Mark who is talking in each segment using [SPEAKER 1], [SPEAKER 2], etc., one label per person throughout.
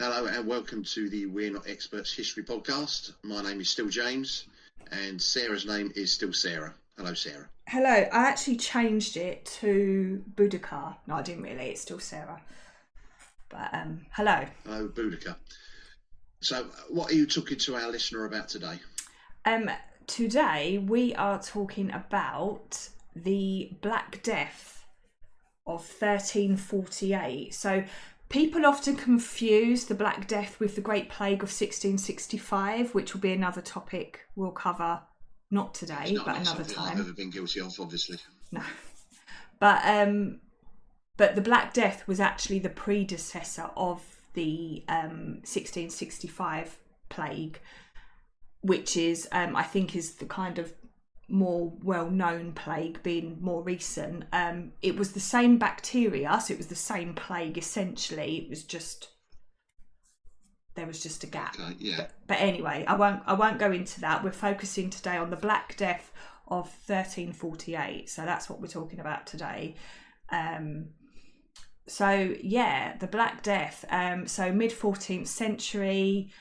[SPEAKER 1] Hello and welcome to the We're Not Experts History podcast. My name is still James and Sarah's name is still Sarah. Hello, Sarah.
[SPEAKER 2] Hello. I actually changed it to Boudica. No, I didn't really. It's still Sarah. But hello.
[SPEAKER 1] Hello, Boudica. So what are you talking to our listener about today?
[SPEAKER 2] Today we are talking about the Black Death of 1348. So people often confuse the Black Death with the Great Plague of 1665, which will be another topic we'll cover, not today, but another time.
[SPEAKER 1] I've ever been guilty of, obviously.
[SPEAKER 2] No. But the Black Death was actually the predecessor of the 1665 plague, which is, I think, is the kind of more well-known plague, being more recent. It was the same bacteria, so it was the same plague essentially. It was just there was just a gap.
[SPEAKER 1] Okay, yeah.
[SPEAKER 2] But anyway, I won't go into that. We're focusing today on the Black Death of 1348. So that's what we're talking about today. So yeah, the Black Death. So mid-14th century.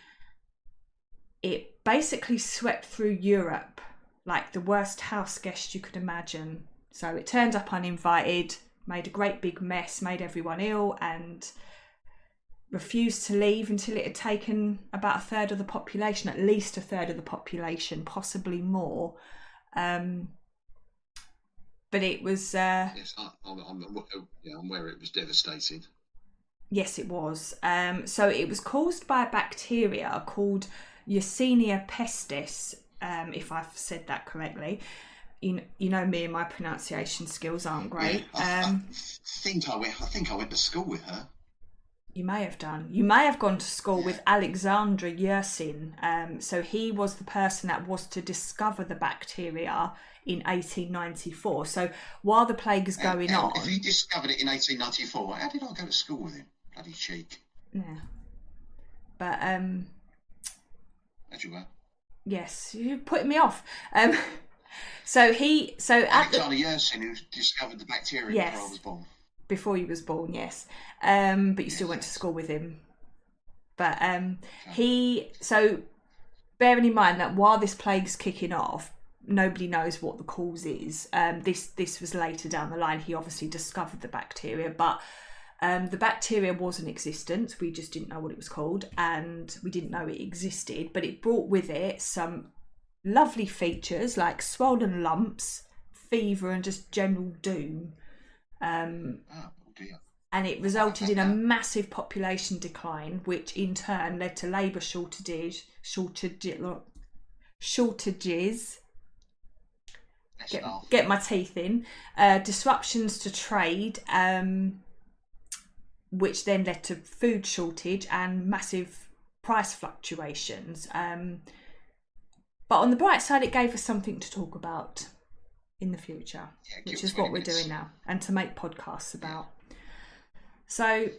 [SPEAKER 2] It basically swept through Europe like the worst house guest you could imagine. So it turned up uninvited, made a great big mess, made everyone ill, and refused to leave until it had taken about a third of the population, at least a third of the population, possibly more. But it was...
[SPEAKER 1] Yes, I'm aware it was devastating.
[SPEAKER 2] Yes, it was. So it was caused by a bacteria called Yersinia pestis, if I've said that correctly. You know me and my pronunciation skills aren't great.
[SPEAKER 1] Yeah, I think I went to school with her.
[SPEAKER 2] You may have done. You may have gone to school with Alexander Yersin. So he was the person that was to discover the bacteria in 1894. So while the plague is going on...
[SPEAKER 1] If he discovered it in 1894, how did I go to school with him? Bloody cheek.
[SPEAKER 2] Yeah. But...
[SPEAKER 1] As you were.
[SPEAKER 2] Yes, you're putting me off. Alexander
[SPEAKER 1] Yersin, who discovered the bacteria before I was born.
[SPEAKER 2] Before you was born, yes. But you still went to school with him. But so bearing in mind that while this plague's kicking off, nobody knows what the cause is. This was later down the line. He obviously discovered the bacteria, but the bacteria was in existence. We just didn't know what it was called, and we didn't know it existed. But it brought with it some lovely features like swollen lumps, fever, and just general doom. And it resulted in a massive population decline, which in turn led to labour shortages. Get my teeth in. Disruptions to trade. Which then led to food shortage and massive price fluctuations. But on the bright side, it gave us something to talk about in the future, which is what we're doing now, and to make podcasts about. So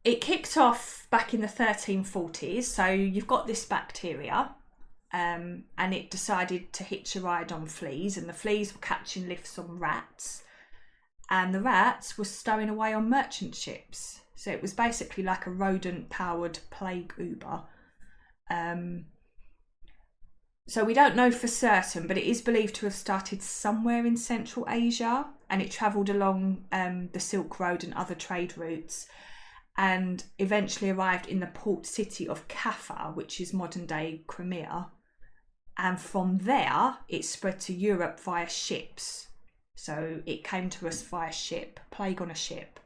[SPEAKER 2] it kicked off back in the 1340s. So you've got this bacteria, and it decided to hitch a ride on fleas, and the fleas were catching lifts on rats. And the rats were stowing away on merchant ships. So it was basically like a rodent-powered plague Uber. So we don't know for certain, but it is believed to have started somewhere in Central Asia. And it travelled along the Silk Road and other trade routes. And eventually arrived in the port city of Kaffa, which is modern-day Crimea. And from there, it spread to Europe via ships. So it came to us via ship, plague on a ship.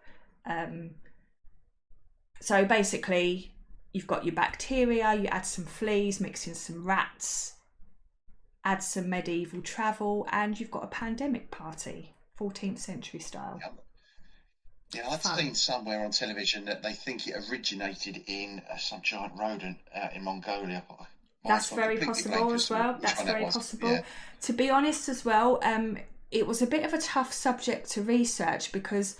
[SPEAKER 2] So basically, you've got your bacteria, you add some fleas, mix in some rats, add some medieval travel, and you've got a pandemic party, 14th century style.
[SPEAKER 1] Yeah, I've seen somewhere on television that they think it originated in some giant rodent out in Mongolia.
[SPEAKER 2] That's very possible as well. That's very possible. Yeah. To be honest as well, it was a bit of a tough subject to research because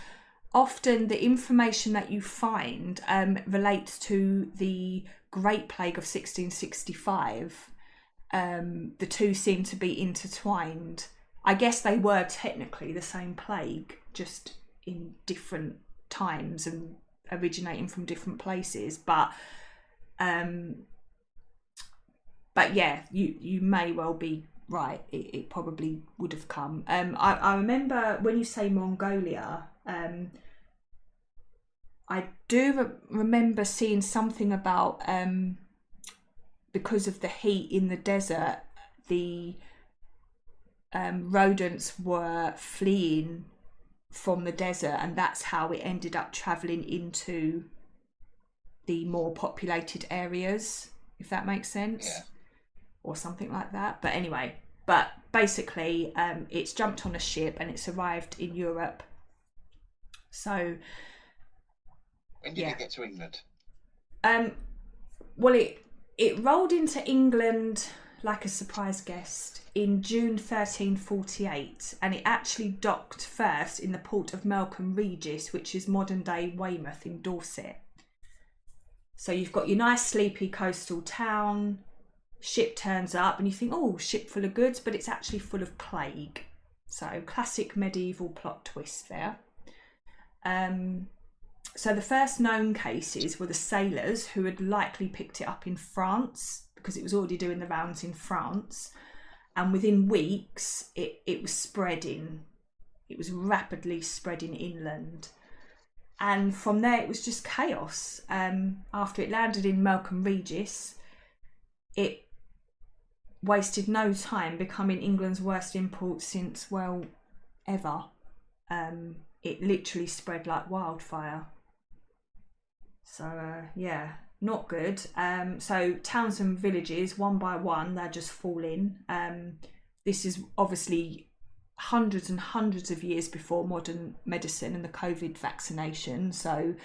[SPEAKER 2] often the information that you find relates to the Great Plague of 1665. The two seem to be intertwined. I guess they were technically the same plague, just in different times and originating from different places, but yeah, you may well be right. It probably would have come. I remember when you say Mongolia, I do remember seeing something about because of the heat in the desert, the rodents were fleeing from the desert, and that's how it ended up travelling into the more populated areas, if that makes sense.
[SPEAKER 1] Yeah.
[SPEAKER 2] Or something like that. But anyway, basically it's jumped on a ship and it's arrived in Europe. So
[SPEAKER 1] when did it get to England?
[SPEAKER 2] Well, it rolled into England like a surprise guest in June 1348, and it actually docked first in the port of Melcombe Regis, which is modern day Weymouth in Dorset. So you've got your nice sleepy coastal town, ship turns up and you think, oh, ship full of goods, but it's actually full of plague. So classic medieval plot twist there. So the first known cases were the sailors who had likely picked it up in France because it was already doing the rounds in France. And within weeks, it was spreading. It was rapidly spreading inland. And from there, it was just chaos. After it landed in Melcombe Regis, it wasted no time becoming England's worst import since, well, ever. It literally spread like wildfire. So, yeah, not good. So towns and villages, one by one, they're just falling. This is obviously hundreds and hundreds of years before modern medicine and the COVID vaccination. So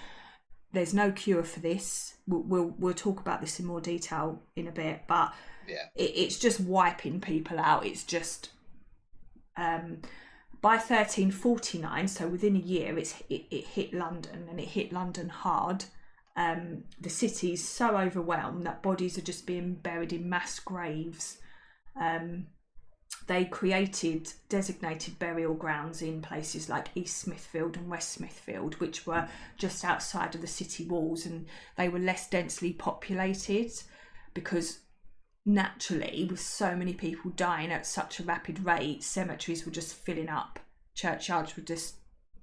[SPEAKER 2] there's no cure for this. We'll talk about this in more detail in a bit, but
[SPEAKER 1] yeah,
[SPEAKER 2] it's just wiping people out. It's just by 1349, so within a year, it hit London, and it hit London hard. The city's so overwhelmed that bodies are just being buried in mass graves. They created designated burial grounds in places like East Smithfield and West Smithfield, which were just outside of the city walls, and they were less densely populated because naturally, with so many people dying at such a rapid rate, cemeteries were just filling up. Churchyards were just,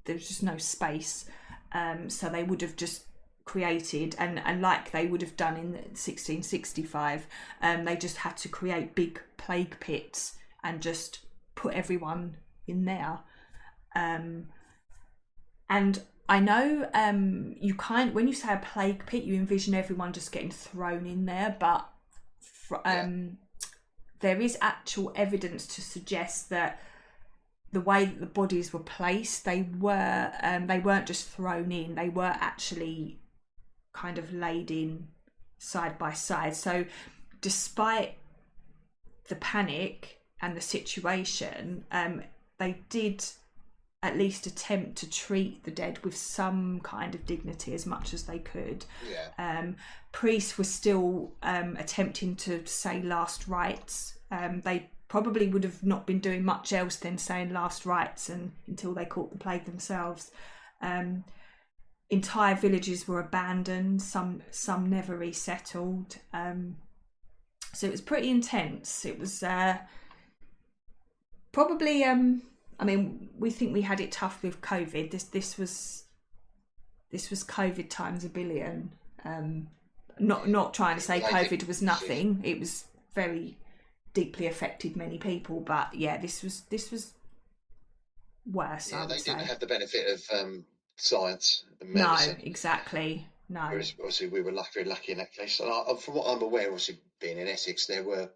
[SPEAKER 2] there was just no space. So they would have just created, and like they would have done in 1665, they just had to create big plague pits and just put everyone in there. And I know when you say a plague pit, you envision everyone just getting thrown in there, but there is actual evidence to suggest that the way that the bodies were placed, they weren't just thrown in, they were actually kind of laid in side by side. So despite the panic and the situation, they did at least attempt to treat the dead with some kind of dignity as much as they could. Priests were still attempting to say last rites. They probably would have not been doing much else than saying last rites until they caught the plague themselves. Entire villages were abandoned, some never resettled. So it was pretty intense. It was probably I mean, we think we had it tough with COVID. This was COVID times a billion. Not trying to say COVID was nothing. It was very deeply affected many people, but yeah, this was worse.
[SPEAKER 1] Yeah,
[SPEAKER 2] I would
[SPEAKER 1] they
[SPEAKER 2] say.
[SPEAKER 1] didn't have the benefit of science and medicine.
[SPEAKER 2] No, exactly. No.
[SPEAKER 1] Whereas obviously we were very lucky in that case. And from what I'm aware, obviously being in Essex, there were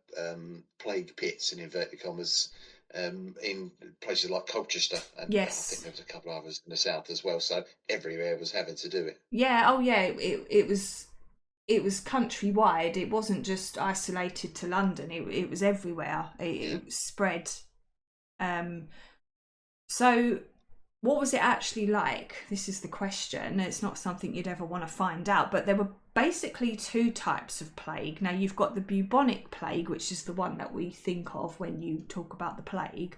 [SPEAKER 1] plague pits in inverted commas in places like Colchester, and
[SPEAKER 2] yes,
[SPEAKER 1] I think there was a couple of others in the south as well. So everywhere was having to do it.
[SPEAKER 2] Yeah. Oh, yeah. It was countrywide. It wasn't just isolated to London. It was everywhere. It spread. So what was it actually like? This is the question. It's not something you'd ever want to find out, but there were basically two types of plague. Now, you've got the bubonic plague, which is the one that we think of when you talk about the plague.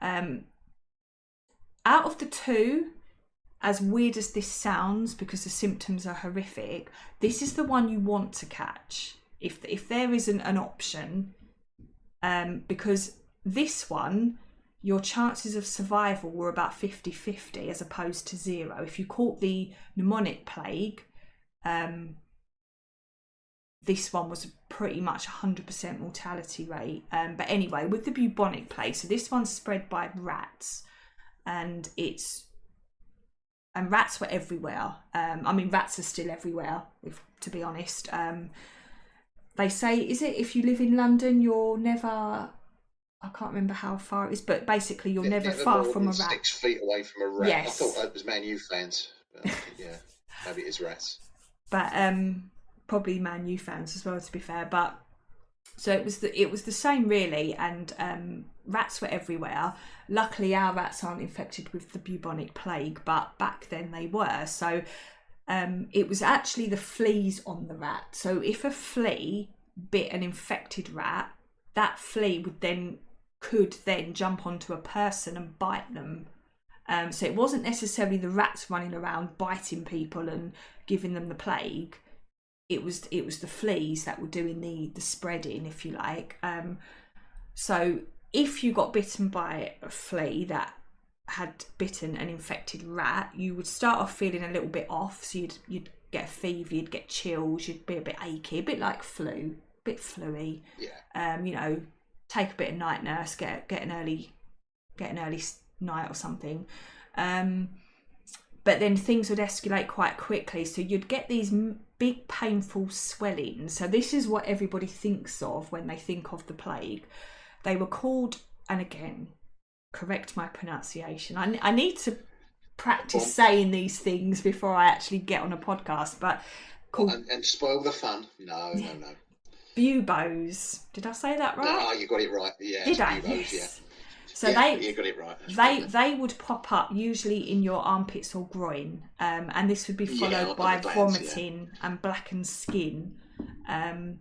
[SPEAKER 2] Out of the two, as weird as this sounds, because the symptoms are horrific, this is the one you want to catch if there isn't an option, because this one, your chances of survival were about 50-50 as opposed to 0. If you caught the pneumonic plague, this one was pretty much 100% mortality rate. But anyway, with the bubonic plague, so this one's spread by rats, and rats were everywhere. I mean, rats are still everywhere, to be honest. They say, is it if you live in London, you're never... I can't remember how far it is, but basically you're never far from a rat.
[SPEAKER 1] 6 feet away from a rat.
[SPEAKER 2] Yes.
[SPEAKER 1] I thought that was Man U fans. But yeah, maybe it is rats.
[SPEAKER 2] But probably Man U fans as well, to be fair. But so it was the same really, and rats were everywhere. Luckily, our rats aren't infected with the bubonic plague, but back then they were. So it was actually the fleas on the rat. So if a flea bit an infected rat, that flea could then jump onto a person and bite them. So it wasn't necessarily the rats running around biting people and giving them the plague. It was the fleas that were doing the spreading, if you like. So if you got bitten by a flea that had bitten an infected rat, you would start off feeling a little bit off. So you'd get a fever, you'd get chills, you'd be a bit achy, a bit like flu, a bit fluey.
[SPEAKER 1] Yeah.
[SPEAKER 2] Take a bit of night nurse, get an early night or something. But then things would escalate quite quickly. So you'd get these big painful swellings. So this is what everybody thinks of when they think of the plague. They were called, and again, correct my pronunciation. I need to practice saying these things before I actually get on a podcast. But
[SPEAKER 1] and spoil the fun. No.
[SPEAKER 2] Buboes. Did I say that right?
[SPEAKER 1] No, you got it right. Yeah.
[SPEAKER 2] Did I?
[SPEAKER 1] Buboes,
[SPEAKER 2] yes.
[SPEAKER 1] Yeah.
[SPEAKER 2] So
[SPEAKER 1] you got it right.
[SPEAKER 2] They would pop up usually in your armpits or groin, and this would be followed by vomiting and blackened skin. But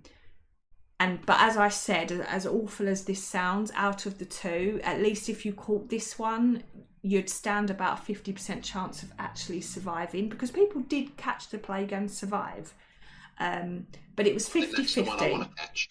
[SPEAKER 2] as I said, as awful as this sounds, out of the two, at least if you caught this one, you'd stand about a 50% chance of actually surviving, because people did catch the plague and survive. But it was 50-50.
[SPEAKER 1] That's the one I want to catch.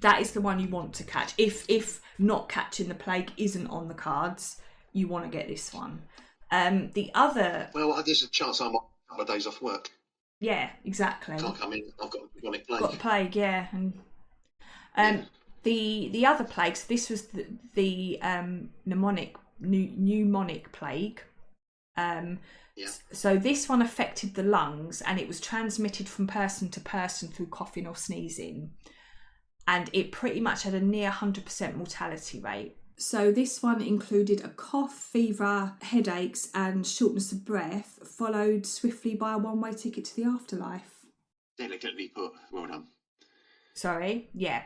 [SPEAKER 2] That is the one you want to catch. If not catching the plague isn't on the cards, you want to get this one. The other...
[SPEAKER 1] Well, there's a chance I'm on a couple of days off work.
[SPEAKER 2] Yeah, exactly.
[SPEAKER 1] Can't come in. I've got the bubonic plague.
[SPEAKER 2] Got the plague, yeah. And the other plagues, this was the pneumonic plague. So this one affected the lungs, and it was transmitted from person to person through coughing or sneezing, and it pretty much had a near 100% mortality rate. So this one included a cough, fever, headaches and shortness of breath, followed swiftly by a one-way ticket to the afterlife.
[SPEAKER 1] Delicately put. Well done.
[SPEAKER 2] Sorry? Yeah.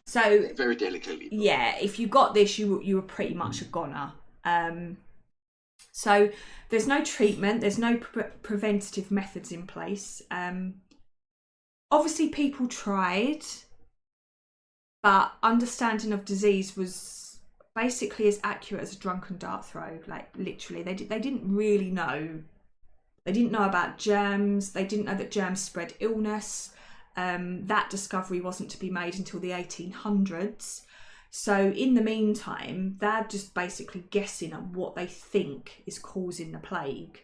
[SPEAKER 2] So
[SPEAKER 1] very delicately put.
[SPEAKER 2] Yeah, if you got this, you were pretty much a goner. So there's no treatment, there's no preventative methods in place. Obviously people tried, but understanding of disease was basically as accurate as a drunken dart throw. Like literally, they didn't really know. They didn't know about germs. They didn't know that germs spread illness. That discovery wasn't to be made until the 1800s. So in the meantime, they're just basically guessing at what they think is causing the plague.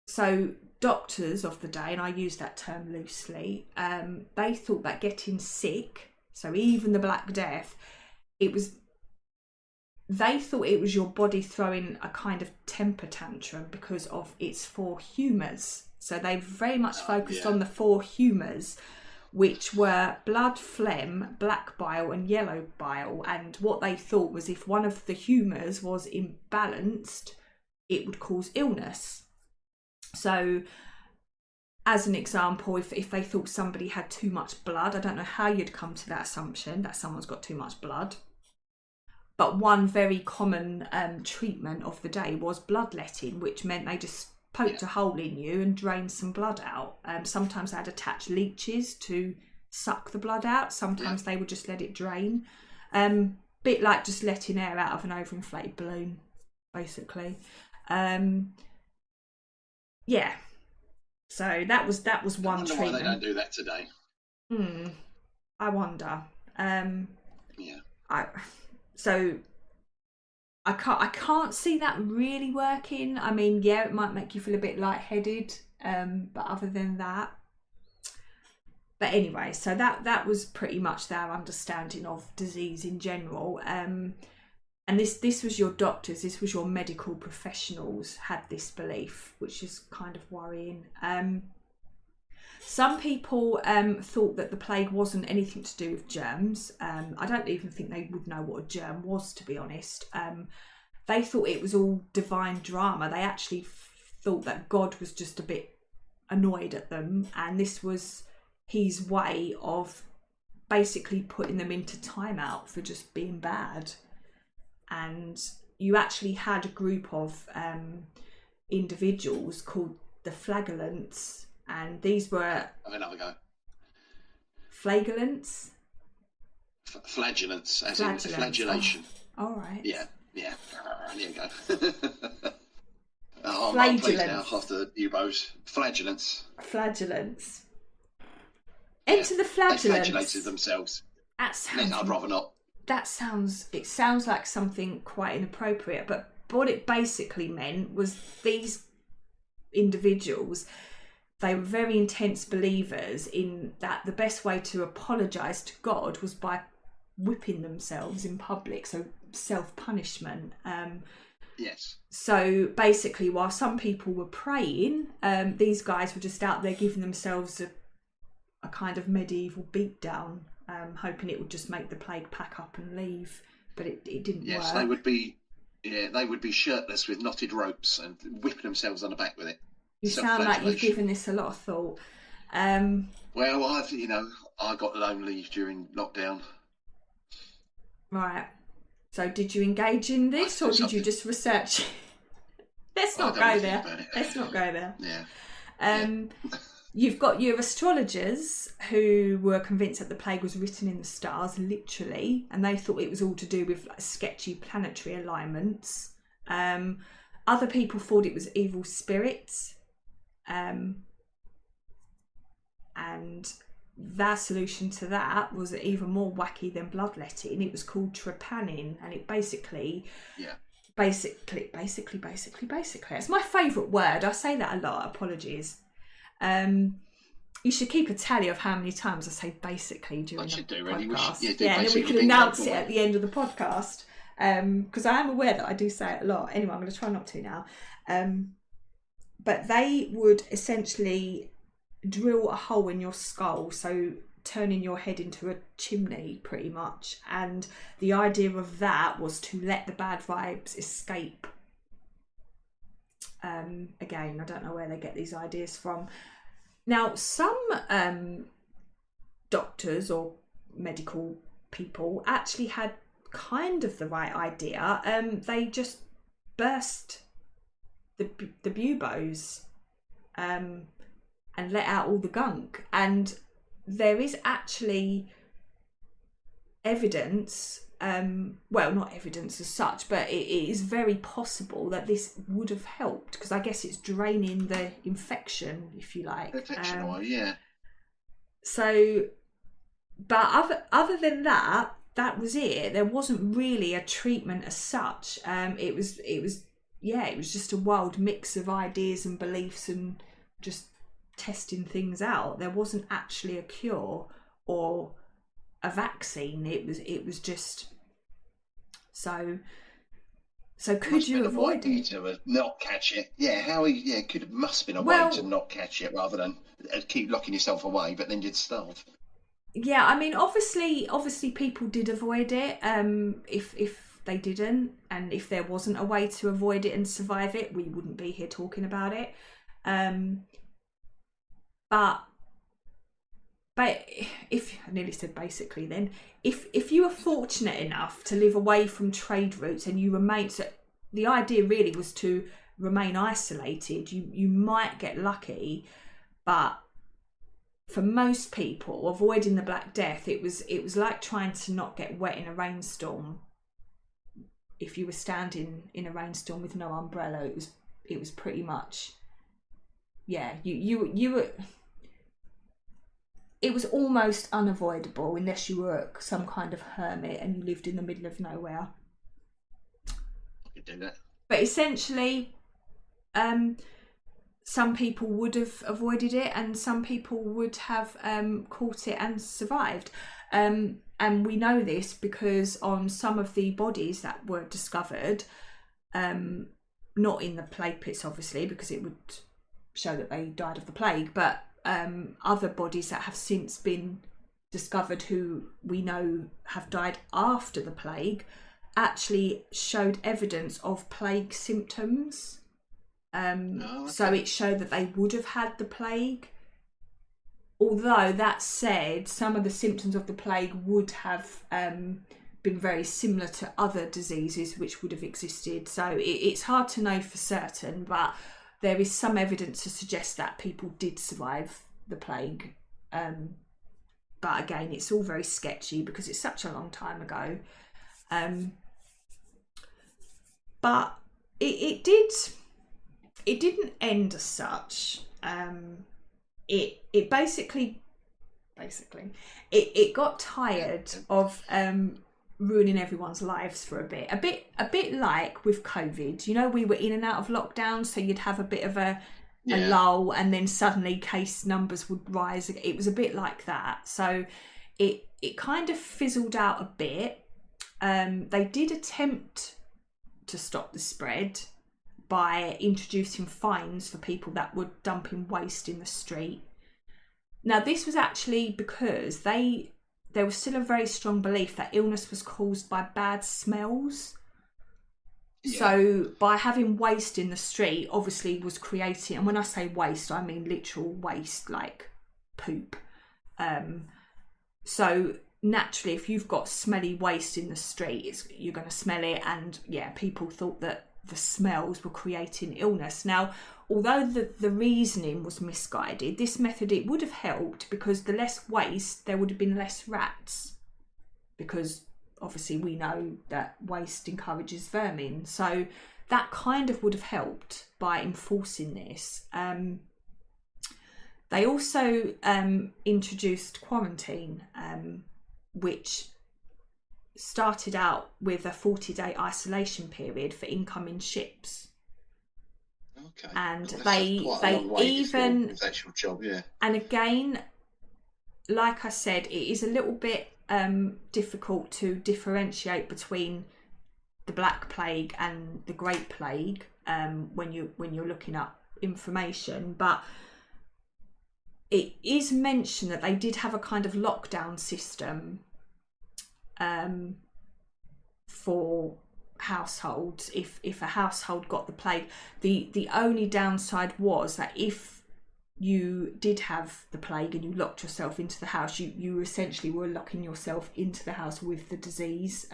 [SPEAKER 2] So doctors of the day, and I use that term loosely, they thought that getting sick, so even the Black Death, they thought it was your body throwing a kind of temper tantrum because of its 4 humours. So they very much focused on the 4 humours, which were blood, phlegm, black bile and yellow bile. And what they thought was if one of the humours was imbalanced, it would cause illness. So as an example, if they thought somebody had too much blood, I don't know how you'd come to that assumption that someone's got too much blood. But one very common treatment of the day was bloodletting, which meant they just poked a hole in you and drained some blood out. Sometimes they'd attach leeches to suck the blood out. Sometimes they would just let it drain. Bit like just letting air out of an overinflated balloon, basically. Yeah. So that was one
[SPEAKER 1] treatment. I wonder why they don't do that today.
[SPEAKER 2] I wonder.
[SPEAKER 1] Yeah.
[SPEAKER 2] I can't see that really working. I mean, yeah, it might make you feel a bit lightheaded, but other than that. But anyway, so that was pretty much their understanding of disease in general. And this was your doctors, this was your medical professionals had this belief, which is kind of worrying. Some people thought that the plague wasn't anything to do with germs. I don't even think they would know what a germ was, to be honest. They thought it was all divine drama. They actually thought that God was just a bit annoyed at them, and this was his way of basically putting them into timeout for just being bad. And you actually had a group of individuals called the flagellants, and these were...
[SPEAKER 1] Have another go.
[SPEAKER 2] Flagellants?
[SPEAKER 1] Flagellants, as in flagellation.
[SPEAKER 2] Oh, all right.
[SPEAKER 1] Yeah. There you go. I'm pleased now after you both. Flagellants. Enter the flagellants. They flagellated themselves.
[SPEAKER 2] That sounds...
[SPEAKER 1] I'd rather not.
[SPEAKER 2] It sounds like something quite inappropriate, but what it basically meant was these individuals, they were very intense believers in that the best way to apologise to God was by whipping themselves in public, so self-punishment.
[SPEAKER 1] Yes.
[SPEAKER 2] So basically, while some people were praying, these guys were just out there giving themselves a kind of medieval beatdown, hoping it would just make the plague pack up and leave. But it didn't work.
[SPEAKER 1] Yes, they would be shirtless with knotted ropes and whipping themselves on the back with it.
[SPEAKER 2] You sound like you've given this a lot of thought.
[SPEAKER 1] Well, I got lonely during lockdown.
[SPEAKER 2] Right. So did you engage in this, or did you just research? Let's not go there.
[SPEAKER 1] Yeah.
[SPEAKER 2] You've got your astrologers who were convinced that the plague was written in the stars, literally, and they thought it was all to do with sketchy planetary alignments. Other people thought it was evil spirits. And their solution to that was even more wacky than bloodletting. It was called trepanning, and it basically, that's my favourite word. I say that a lot. Apologies. You should keep a tally of how many times I say basically during the podcast. And then we can announce it at the end of the podcast. Because I am aware that I do say it a lot. Anyway, I'm going to try not to now. But they would essentially drill a hole in your skull, so turning your head into a chimney pretty much, and the idea of that was to let the bad vibes escape. Again, I don't know where they get these ideas from. Now, some doctors or medical people actually had kind of the right idea. They just burst the buboes and let out all the gunk, and there is actually evidence, well, not evidence as such, but it is very possible that this would have helped, because I guess it's draining the infection, if you like.
[SPEAKER 1] Infection oil, yeah.
[SPEAKER 2] So, but other than that, that was it. There wasn't really a treatment as such. It was just a wild mix of ideas and beliefs and just testing things out. There wasn't actually a cure or a vaccine. It was just so could you avoid it?
[SPEAKER 1] To not catch it? Yeah, must have been a way to not catch it rather than keep locking yourself away, but then you'd starve.
[SPEAKER 2] Yeah, I mean, obviously people did avoid it. If they didn't, and if there wasn't a way to avoid it and survive it, we wouldn't be here talking about it. But if I nearly said basically, then if you were fortunate enough to live away from trade routes and you remained, so the idea really was to remain isolated. You might get lucky, but for most people, avoiding the Black Death, it was like trying to not get wet in a rainstorm. if you were standing in a rainstorm with no umbrella, it was pretty much, yeah, you were. It was almost unavoidable unless you were some kind of hermit and you lived in the middle of nowhere.
[SPEAKER 1] I could do that.
[SPEAKER 2] But essentially, some people would have avoided it and some people would have caught it and survived. And we know this because on some of the bodies that were discovered, not in the plague pits obviously, because it would show that they died of the plague, but other bodies that have since been discovered who we know have died after the plague actually showed evidence of plague symptoms. So it showed that they would have had the plague. Although that said, some of the symptoms of the plague would have been very similar to other diseases which would have existed. So it's hard to know for certain, but there is some evidence to suggest that people did survive the plague. But again, it's all very sketchy because it's such a long time ago. But it didn't end as such. It basically it got tired of ruining everyone's lives for a bit like with COVID. You know, we were in and out of lockdown, so you'd have a bit of a lull and then suddenly case numbers would rise. It was a bit like that. So it kind of fizzled out a bit. They did attempt to stop the spread by introducing fines for people that were dumping waste in the street. Now, this was actually because there was still a very strong belief that illness was caused by bad smells. Yeah. So by having waste in the street, obviously was creating, and when I say waste, I mean literal waste, like poop. So naturally, if you've got smelly waste in the street, you're going to smell it, and yeah, people thought that the smells were creating illness. Now, although the reasoning was misguided, this method, it would have helped because the less waste, there would have been less rats, because obviously we know that waste encourages vermin. So that kind of would have helped by enforcing this. They also introduced quarantine, which started out with a 40-day isolation period for incoming ships.
[SPEAKER 1] Okay.
[SPEAKER 2] And
[SPEAKER 1] they even his actual job, yeah.
[SPEAKER 2] And again, like I said, it is a little bit difficult to differentiate between the Black Plague and the Great Plague when you're looking up information, but it is mentioned that they did have a kind of lockdown system for households if a household got the plague. The only downside was that if you did have the plague and you locked yourself into the house, you essentially were locking yourself into the house with the disease,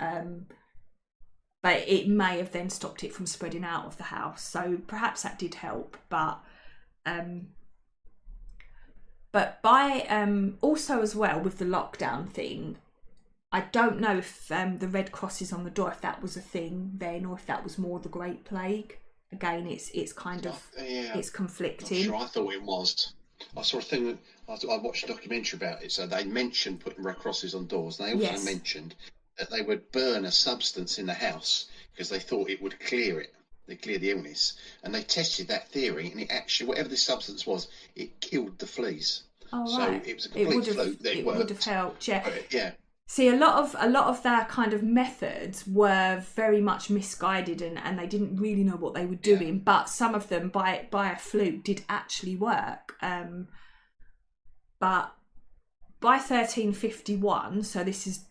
[SPEAKER 2] but it may have then stopped it from spreading out of the house, so perhaps that did help. But by also as well with the lockdown thing, I don't know if the red crosses on the door, if that was a thing then, or if that was more the Great Plague. Again, it's kind of it's conflicting.
[SPEAKER 1] Sure, I thought it was. I saw a thing. I watched a documentary about it. So they mentioned putting red crosses on doors. They also mentioned that they would burn a substance in the house because they thought it would clear it. They clear the illness, and they tested that theory, and it actually, whatever this substance was, it killed the fleas.
[SPEAKER 2] Oh,
[SPEAKER 1] so
[SPEAKER 2] right.
[SPEAKER 1] It was a complete fluke.
[SPEAKER 2] It would have helped. Yeah.
[SPEAKER 1] Yeah.
[SPEAKER 2] See, a lot of their kind of methods were very much misguided, and they didn't really know what they were doing. But some of them, by a fluke, did actually work. But by 1351, so this is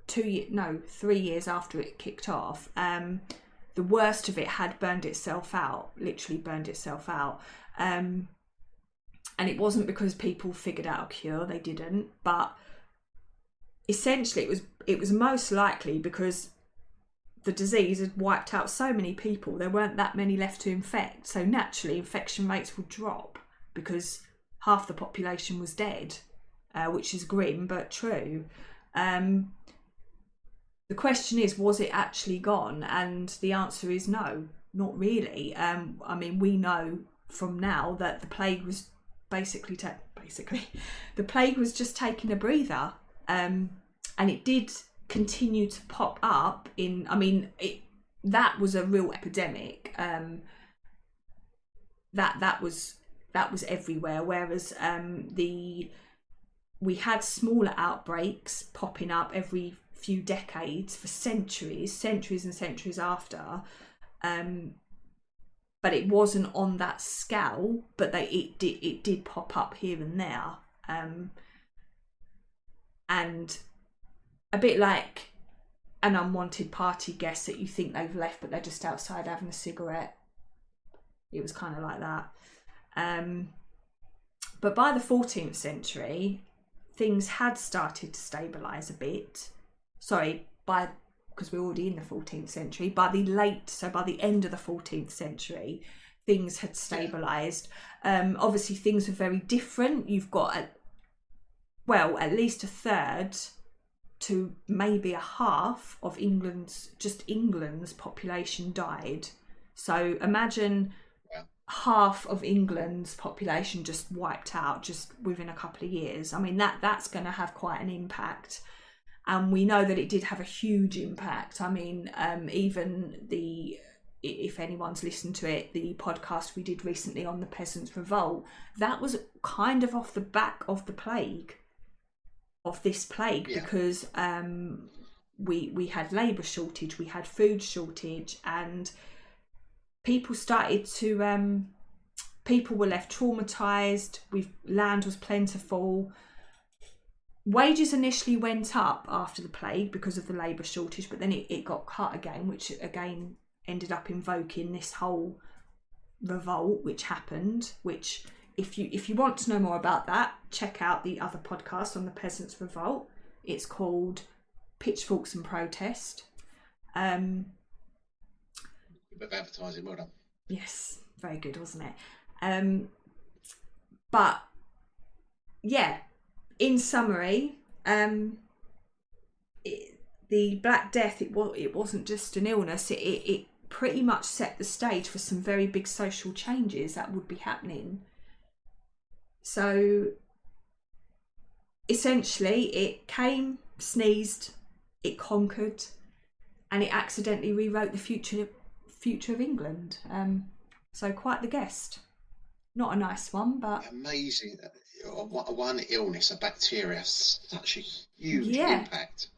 [SPEAKER 2] 3 years after it kicked off, the worst of it had burned itself out. Literally burned itself out. And it wasn't because people figured out a cure; they didn't. But essentially, it was most likely because the disease had wiped out so many people. There weren't that many left to infect, so naturally infection rates would drop because half the population was dead, which is grim but true. the question is, was it actually gone? And the answer is no, not really. I mean, we know from now that the plague was basically the plague was just taking a breather, and it did continue to pop up in. I mean, that was a real epidemic. That was everywhere. Whereas we had smaller outbreaks popping up every few decades for centuries and centuries after, but it wasn't on that scale. But it did pop up here and there, and a bit like an unwanted party guest that you think they've left, but they're just outside having a cigarette. It was kind of like that. But by the 14th century, things had started to stabilise a bit. Because we're already in the 14th century. By the end of the 14th century, things had stabilised. Obviously, things were very different. You've got, at least a third to maybe a half of England's population died. So imagine half of England's population just wiped out just within a couple of years. I mean, that's going to have quite an impact. And we know that it did have a huge impact. I mean, even if anyone's listened to it, the podcast we did recently on the Peasants' Revolt, that was kind of off the back of this plague, because we had labour shortage, we had food shortage, and people started to people were left traumatised. Land was plentiful. Wages initially went up after the plague because of the labour shortage, but then it got cut again, which again ended up invoking this whole revolt which happened. Which, if you want to know more about that, check out the other podcast on the Peasants' Revolt. It's called Pitchforks and Protest.
[SPEAKER 1] A bit of advertising, well done.
[SPEAKER 2] Yes, very good, wasn't it? But yeah, in summary, the Black Death, it wasn't just an illness. It pretty much set the stage for some very big social changes that would be happening. So essentially, it came, sneezed, it conquered, and it accidentally rewrote the future of England. So quite the guest. Not a nice one, but
[SPEAKER 1] amazing. One illness, a bacteria, has such a huge impact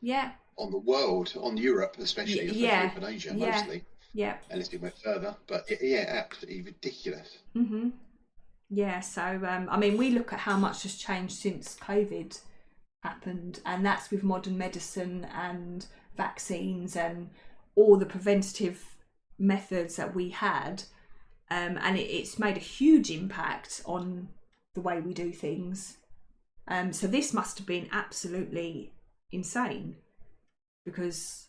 [SPEAKER 1] on the world, on Europe especially, Europe and Asia mostly.
[SPEAKER 2] Yeah.
[SPEAKER 1] Unless it went further, but absolutely ridiculous.
[SPEAKER 2] Mm-hmm. Yeah, so I mean, we look at how much has changed since COVID happened, and that's with modern medicine and vaccines and all the preventative methods that we had, and it's made a huge impact on the way we do things. So this must have been absolutely insane, because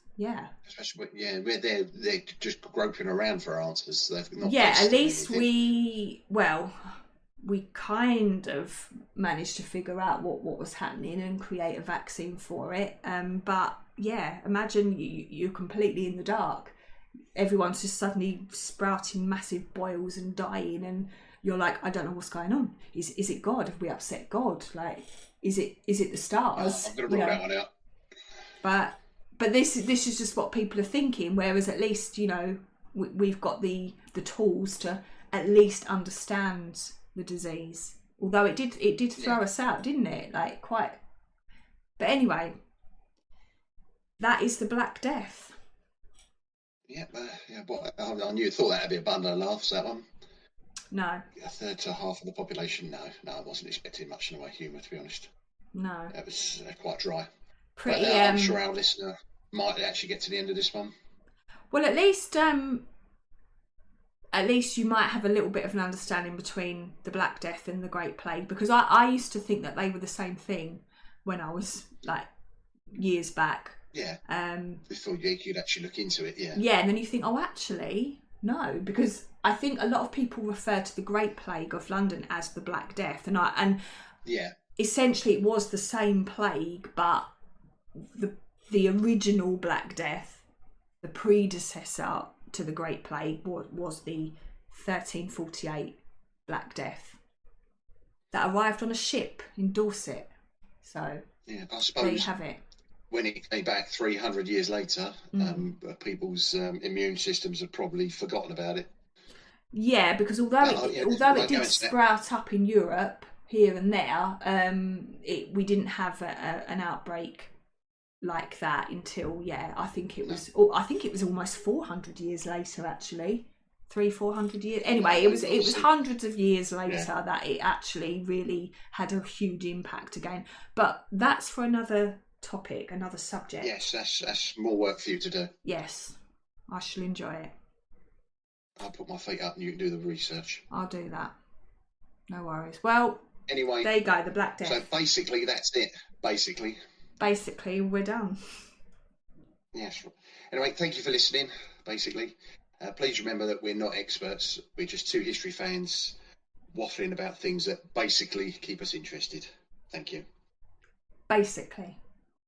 [SPEAKER 1] especially where they're just groping around for answers. So they've not
[SPEAKER 2] at least we kind of managed to figure out what was happening and create a vaccine for it. But imagine you're completely in the dark. Everyone's just suddenly sprouting massive boils and dying, and you're like, I don't know what's going on. Is it God? Have we upset God? Like, is it the stars?
[SPEAKER 1] I'm going to rule that one out.
[SPEAKER 2] But this is just what people are thinking. Whereas at least we've got the tools to at least understand the disease. Although it did throw us out, didn't it? Like quite. But anyway, that is the Black Death. I thought that'd be a bundle of laughs, that one. No.
[SPEAKER 1] A third to half of the population, no, I wasn't expecting much in the way of humour, to be honest.
[SPEAKER 2] No.
[SPEAKER 1] That was quite dry.
[SPEAKER 2] Pretty.
[SPEAKER 1] But, I'm sure our listener might actually get to the end of this one.
[SPEAKER 2] Well, at least you might have a little bit of an understanding between the Black Death and the Great Plague, because I used to think that they were the same thing when I was like years back.
[SPEAKER 1] Yeah. Before you could actually look into it, yeah.
[SPEAKER 2] Yeah, and then you think, oh, actually, no, because I think a lot of people refer to the Great Plague of London as the Black Death, and essentially it was the same plague, but the the original Black Death, the predecessor to the Great Plague, was the 1348 Black Death that arrived on a ship in Dorset. So
[SPEAKER 1] yeah, I suppose
[SPEAKER 2] there you have it.
[SPEAKER 1] When it came back 300 years later, people's immune systems had probably forgotten about it.
[SPEAKER 2] Yeah, because although it did sprout up in Europe here and there, we didn't have an outbreak like that until I think it was almost 400 years later, actually. 300-400 years. Anyway, it was hundreds of years later that it actually really had a huge impact again. But that's for another topic, another subject.
[SPEAKER 1] Yes, that's more work for you to do.
[SPEAKER 2] Yes, I shall enjoy it.
[SPEAKER 1] I'll put my feet up and you can do the research.
[SPEAKER 2] I'll do that. No worries. Well,
[SPEAKER 1] anyway,
[SPEAKER 2] there you go, the Black Death.
[SPEAKER 1] So basically, that's it. Basically, we're done. Yes. Anyway, thank you for listening. Basically, please remember that we're not experts. We're just two history fans waffling about things that basically keep us interested. Thank you. Basically.